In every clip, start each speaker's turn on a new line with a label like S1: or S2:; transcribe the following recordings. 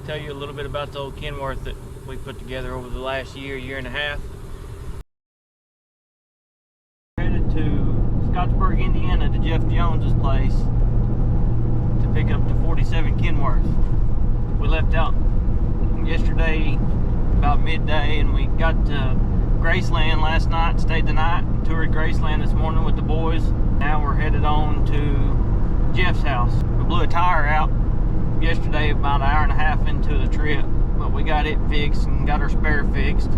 S1: tell you a little bit about the old Kenworth that we put together over the last year and a half. We're headed to Scottsburg, Indiana to Jeff Jones's place to pick up the 47 Kenworth. We left out yesterday about midday and we got to Graceland last night, stayed the night, toured Graceland this morning with the boys. Now we're headed on to Jeff's house. We blew a tire out yesterday about an hour and a half into the trip, but we got it fixed and got our spare fixed.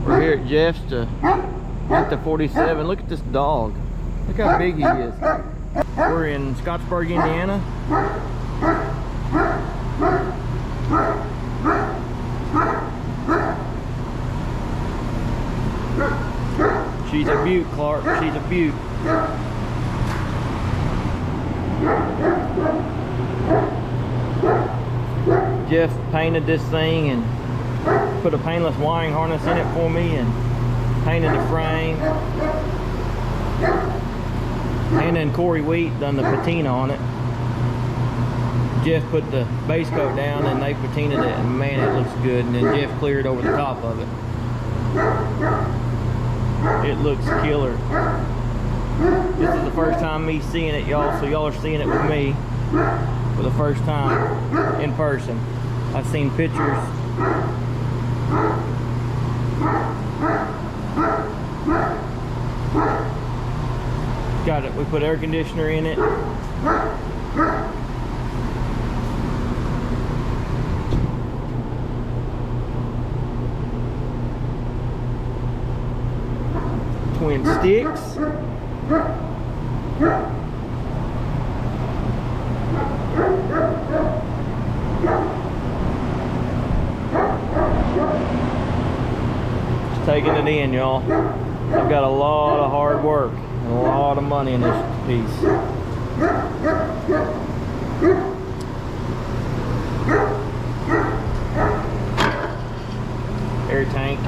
S1: We're here at Jeff's to get the 47. Look at this dog. Look how big he is. We're in Scottsburg, Indiana. She's a beaut, Clark. She's a beaut. Jeff painted this thing and put a paintless wiring harness in it for me and painted the frame. And then Corey Wheat done the patina on it. Jeff put the base coat down and they patinaed it, and man, it looks good. And then Jeff cleared over the top of it. It looks killer. This is the first time me seeing it, y'all, so y'all are seeing it with me for the first time in person. I've seen pictures. Got it. We put air conditioner in it. Twin sticks. Just taking it in, y'all. I've got a lot of hard work and a lot of money in this piece. Air tank,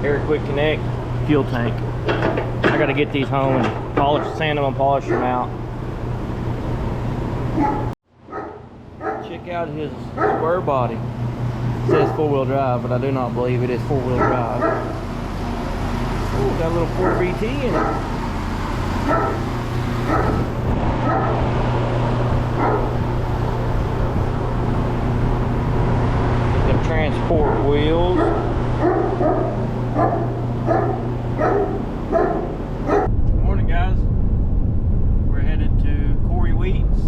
S1: air quick connect, fuel tank. I gotta get these home and polish, sand them and polish them out. Check out his square body. It says four-wheel drive, but I do not believe it is four-wheel drive. Ooh, got a little 4BT in it. Them transport wheels. Good morning, guys. We're headed to Corey Wheat's.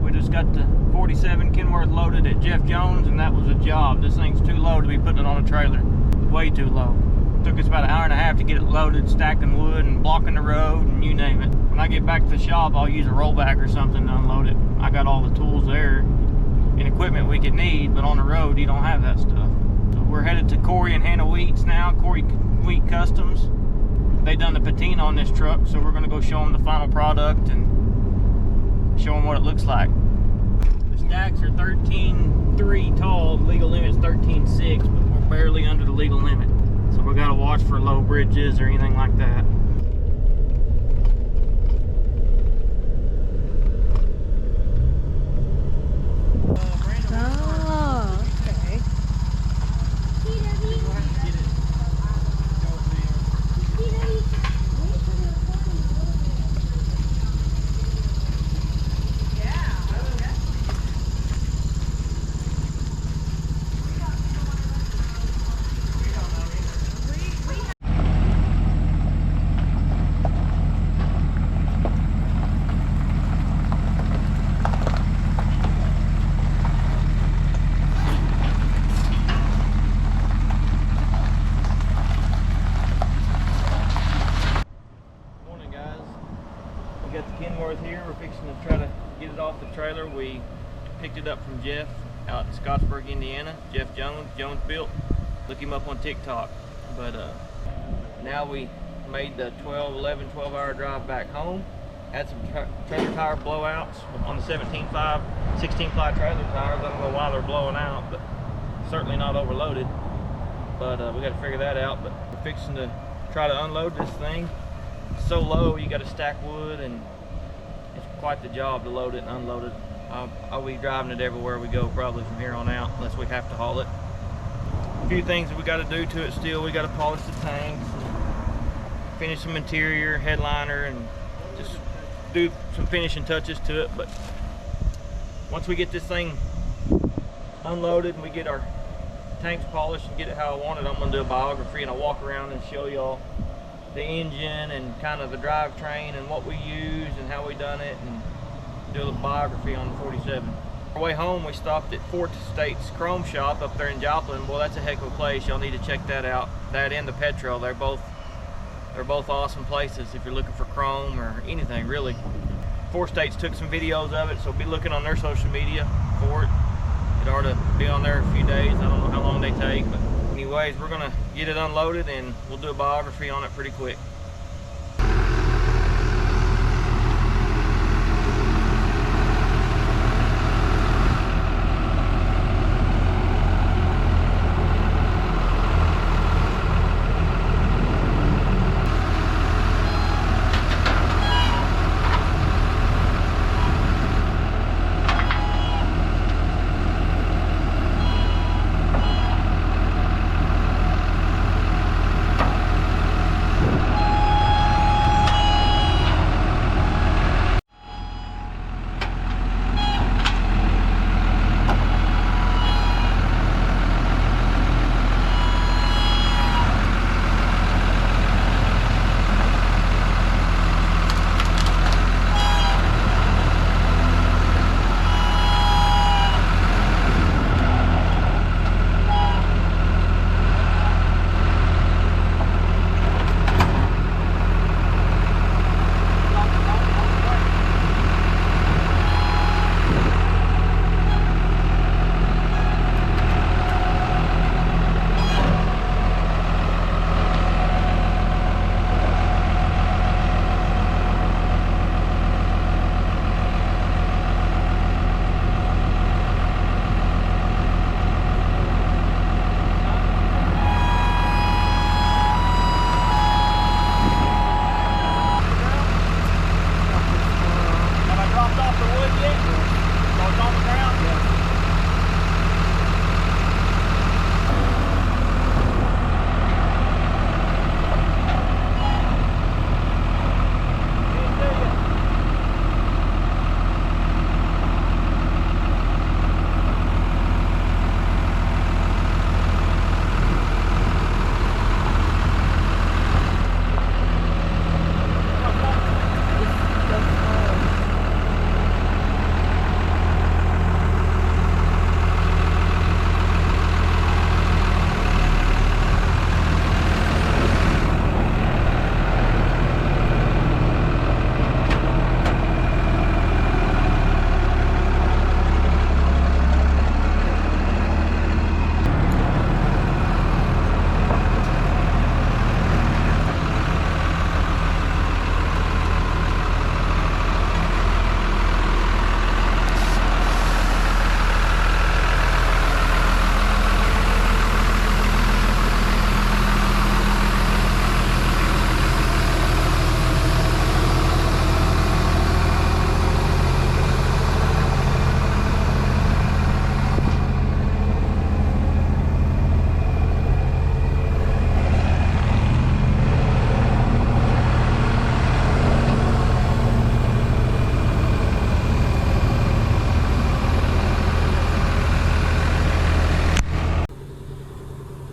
S1: We just got the 47 Kenworth loaded at Jeff Jones, and that was a job. This thing's too low to be putting it on a trailer. Way too low. Took us about an hour and a half to get it loaded, stacking wood and blocking the road and you name it. When I get back to the shop, I'll use a rollback or something to unload it. I got all the tools there and equipment we could need, but on the road you don't have that stuff. So we're headed to Corey and Hannah Wheat's now, Corey Wheat Customs. They done the patina on this truck, so we're gonna go show them the final product and show them what it looks like. The stacks are 13.3 tall, legal limit's 13.6, but we're barely under the legal limit. So we gotta watch for low bridges or anything like that.
S2: Oh, okay.
S1: Kenworth here. We're fixing to try to get it off the trailer. We picked it up from Jeff out in Scottsburg, Indiana. Jeff Jones Built. Look him up on TikTok. But now we made the 12 hour drive back home. Had some trailer tire blowouts on the 16 ply trailer tires. I don't know why they're blowing out, but certainly not overloaded. but we got to figure that out. But we're fixing to try to unload this thing. It's so low, you got to stack wood, and it's quite the job to load it and unload it. I'll be driving it everywhere we go probably from here on out, unless we have to haul it. A few things that we got to do to it still. We got to polish the tanks, finish some interior, headliner, and just do some finishing touches to it. But once we get this thing unloaded and we get our tanks polished and get it how I want it, I'm going to do a biography, and I'll walk around and show y'all the engine and kind of the drivetrain and what we use and how we done it, and do a little biography on the 47. On our way home, we stopped at Fort State's Chrome Shop up there in Joplin. Well, that's a heck of a place. Y'all need to check that out. That and the Petro, they're both awesome places if you're looking for chrome or anything really. Fort State's took some videos of it, so be looking on their social media for it. It ought to be on there a few days. I don't know how long they take, but anyways, we're gonna get it unloaded and we'll do a biography on it pretty quick.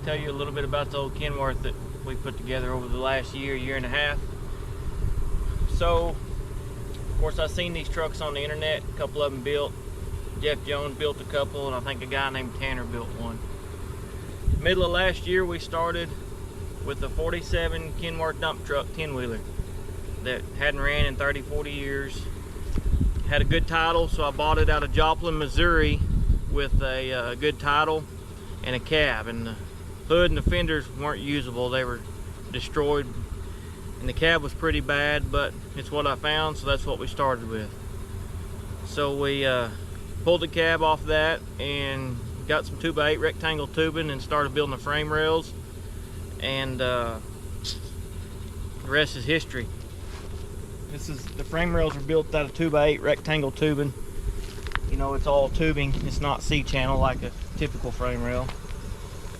S1: Tell you a little bit about the old Kenworth that we put together over the last year and a half. So, of course, I've seen these trucks on the internet. A couple of them built. Jeff Jones built a couple, and I think a guy named Tanner built one. Middle of last year, we started with a 47 Kenworth dump truck 10-wheeler that hadn't ran in 30-40 years. Had a good title, so I bought it out of Joplin, Missouri with a good title and a cab. And the hood and the fenders weren't usable. They were destroyed. And the cab was pretty bad, but it's what I found, so that's what we started with. So we pulled the cab off that and got some 2x8 rectangle tubing and started building the frame rails. and the rest is history. The frame rails are built out of 2x8 rectangle tubing. You know, it's all tubing. It's not C-channel like a typical frame rail.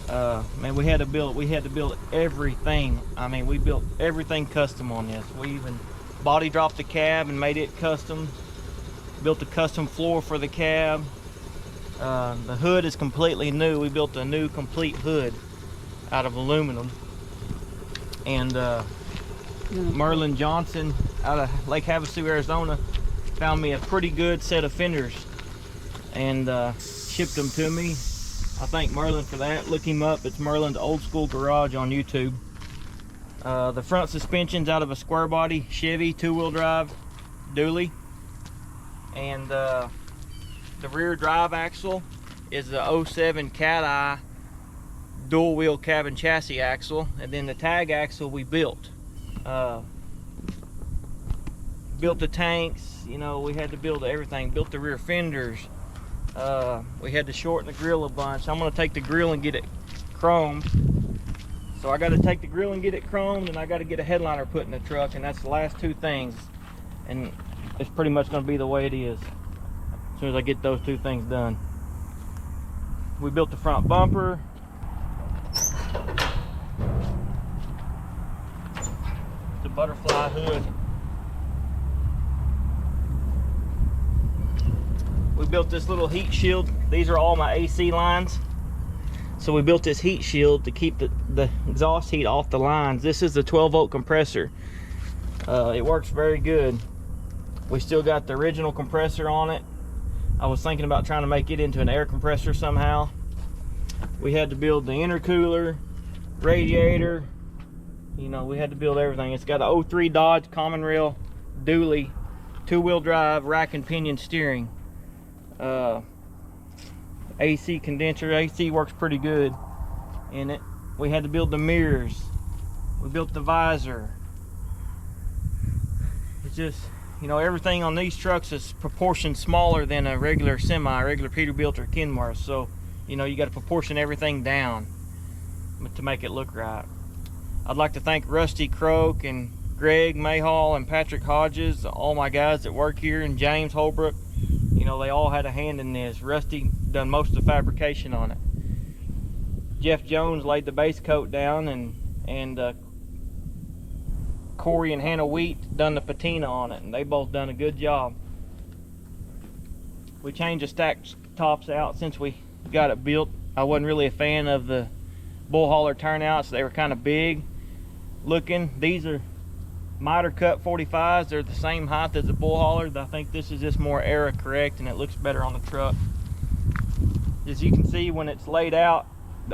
S1: Man, we had to build everything. I mean, we built everything custom on this. We even body dropped the cab and made it custom. Built a custom floor for the cab. The hood is completely new. We built a new complete hood out of aluminum. And Merlin Johnson out of Lake Havasu, Arizona, found me a pretty good set of fenders and shipped them to me. I thank Merlin for that. Look him up. It's Merlin's Old School Garage on YouTube. The front suspension's out of a square body Chevy 2-wheel drive dually, and the rear drive axle is the 07 Cat Eye dual wheel cab and chassis axle, and then the tag axle we built. Built the tanks, you know, we had to build everything. Built the rear fenders. We had to shorten the grill a bunch. I'm going to take the grill and get it chromed. So I got to take the grill and get it chromed, and I got to get a headliner put in the truck, and that's the last two things. And it's pretty much going to be the way it is as soon as I get those two things done. We built the front bumper. The butterfly hood. We built this little heat shield. These are all my AC lines. So we built this heat shield to keep the exhaust heat off the lines. This is the 12-volt compressor. It works very good. We still got the original compressor on it. I was thinking about trying to make it into an air compressor somehow. We had to build the intercooler, radiator. You know, we had to build everything. It's got a 03 Dodge common rail dually, 2-wheel drive, rack and pinion steering. AC condenser. AC works pretty good in it. We had to build the mirrors. We built the visor. It's just, you know, everything on these trucks is proportioned smaller than a regular regular Peterbilt or Kenworth. So, you know, you got to proportion everything down to make it look right. I'd like to thank Rusty Croak and Greg Mayhall and Patrick Hodges, all my guys that work here, and James Holbrook. You know, they all had a hand in this. Rusty done most of the fabrication on it. Jeff Jones laid the base coat down, and Corey and Hannah Wheat done the patina on it, and they both done a good job. We changed the stack tops out since we got it built. I wasn't really a fan of the bull hauler turnouts. They were kind of big looking. These are miter cut 45s. They're the same height as the bull hauler. I think this is just more era correct, and it looks better on the truck. As you can see, when it's laid out,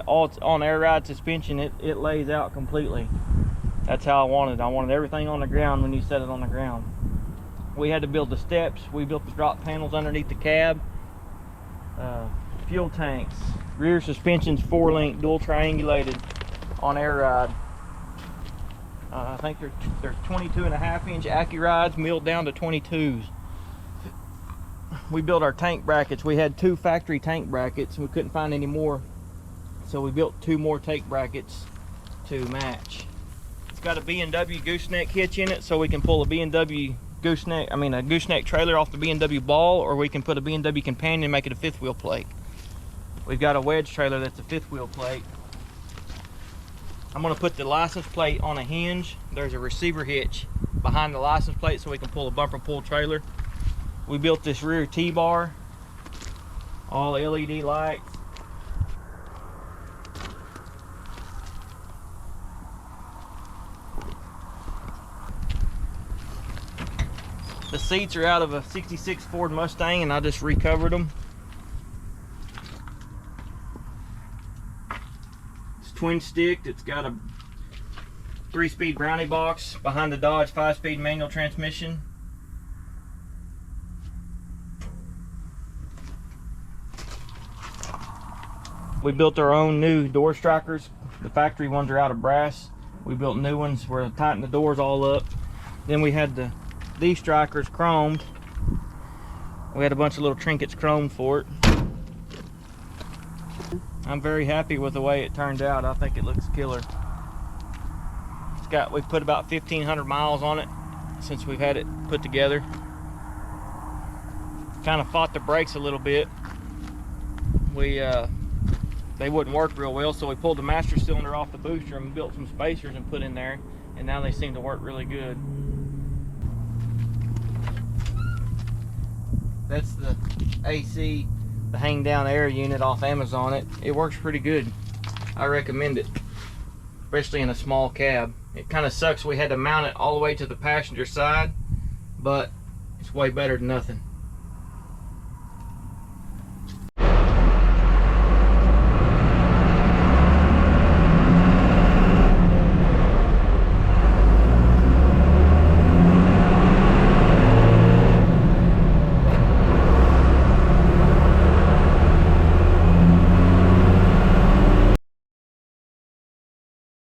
S1: all it's on air ride suspension, it lays out completely. That's how I wanted it. I wanted everything on the ground when you set it on the ground. We had to build the steps. We built the drop panels underneath the cab. Fuel tanks. Rear suspension's 4-link dual triangulated on air ride. I think they're 22.5-inch Accurides milled down to 22s. We built our tank brackets. We had 2 factory tank brackets and we couldn't find any more, so we built 2 more tank brackets to match. It's got a B&W gooseneck hitch in it, so we can pull a B&W gooseneck, a gooseneck trailer off the B&W ball, or we can put a B&W companion and make it a 5th wheel plate. We've got a wedge trailer that's a 5th wheel plate. I'm going to put the license plate on a hinge. There's a receiver hitch behind the license plate so we can pull a bumper pull trailer. We built this rear T-bar, all LED lights. The seats are out of a '66 Ford Mustang, and I just recovered them. It's twin sticked. It's got a 3-speed brownie box behind the Dodge 5-speed manual transmission. We built our own new door strikers. The factory ones are out of brass. We built new ones where we tightened the doors all up. Then we had these strikers chromed. We had a bunch of little trinkets chromed for it. I'm very happy with the way it turned out. I think it looks killer. We've put about 1,500 miles on it since we've had it put together. Kind of fought the brakes a little bit. They wouldn't work real well, so we pulled the master cylinder off the booster and built some spacers and put in there, and now they seem to work really good. That's the AC, the hang down air unit off Amazon. It works pretty good. I recommend it, especially in a small cab. It kind of sucks we had to mount it all the way to the passenger side, but it's way better than nothing.